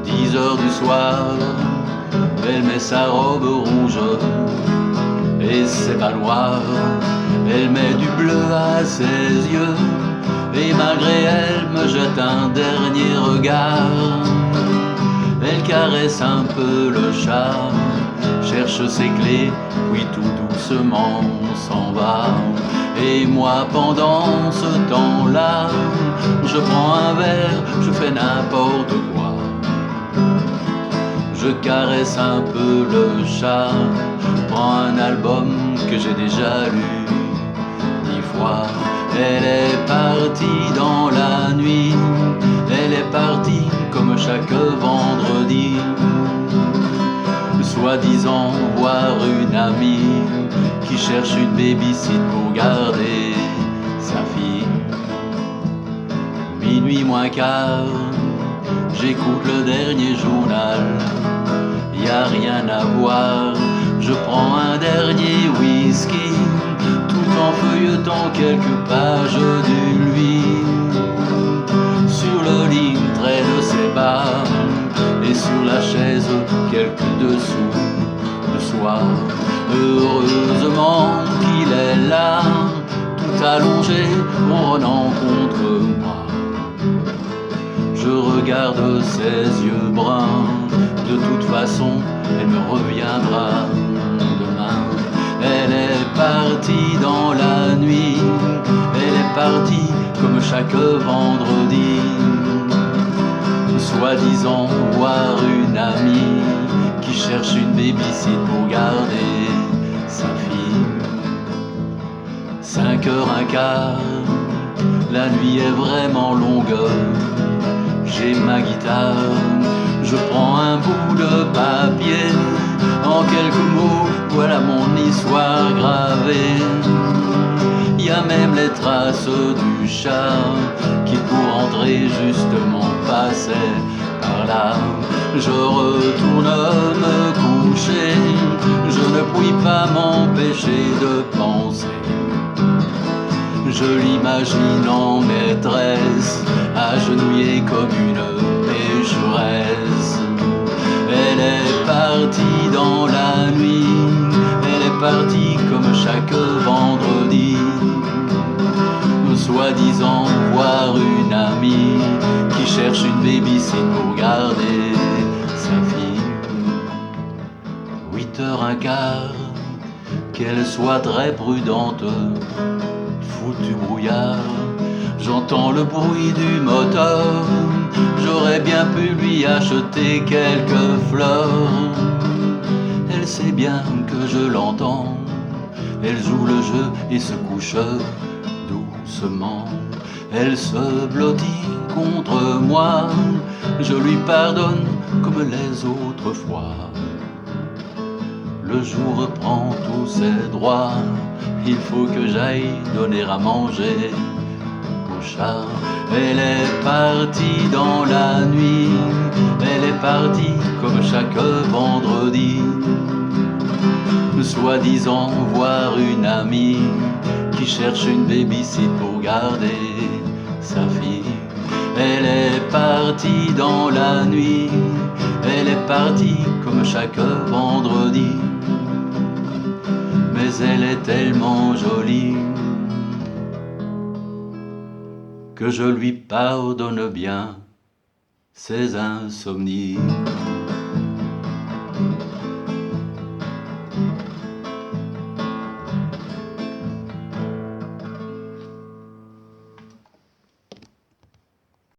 10 heures du soir, elle met sa robe rouge et ses pas noirs, elle met du bleu à ses yeux, et malgré elle me jette un dernier regard. Elle caresse un peu le chat, cherche ses clés, puis tout doucement s'en va. Et moi pendant ce temps-là, je prends un verre, je fais n'importe quoi. Je caresse un peu le chat, prends un album que j'ai déjà lu 10 fois. Elle est partie dans la nuit, elle est partie comme chaque vendredi, soi-disant voir une amie qui cherche une baby-sit pour garder sa fille. Minuit moins quart, j'écoute le dernier journal, y a rien à voir, je prends un dernier whisky, tout en feuilletant quelques pages d'une vie. Sur le lit traîne ses bas, et sur la chaise quelques dessous de soie. Heureusement qu'il est là, tout allongé, ronronnant contre moi. Je regarde ses yeux bruns, de toute façon, elle me reviendra demain. Elle est partie dans la nuit, elle est partie comme chaque vendredi, soi-disant voir une amie qui cherche une baby-sit pour garder sa fille. 5h15, la nuit est vraiment longue, j'ai ma guitare, je prends un bout de papier, en quelques mots, voilà mon histoire gravée. Y a même les traces du chat qui pour entrer justement passait par là. Je retourne me coucher, je ne puis pas m'empêcher de penser. Je l'imagine en maîtresse, agenouillée comme une pécheresse. Elle est partie dans la nuit, elle est partie comme chaque vendredi, soi-disant voir une amie qui cherche une baby-sit pour garder sa fille. 8h15, qu'elle soit très prudente, foutu brouillard, j'entends le bruit du moteur, j'aurais bien pu lui acheter quelques fleurs. Elle sait bien que je l'entends, elle joue le jeu et se couche doucement. Elle se blottit contre moi, je lui pardonne comme les autres fois. Le jour reprend tous ses droits, il faut que j'aille donner à manger au chat. Elle est partie dans la nuit, elle est partie comme chaque vendredi, soi-disant voir une amie qui cherche une baby-sit pour garder sa fille. Elle est partie dans la nuit, elle est partie comme chaque vendredi, mais elle est tellement jolie que je lui pardonne bien ses insomnies.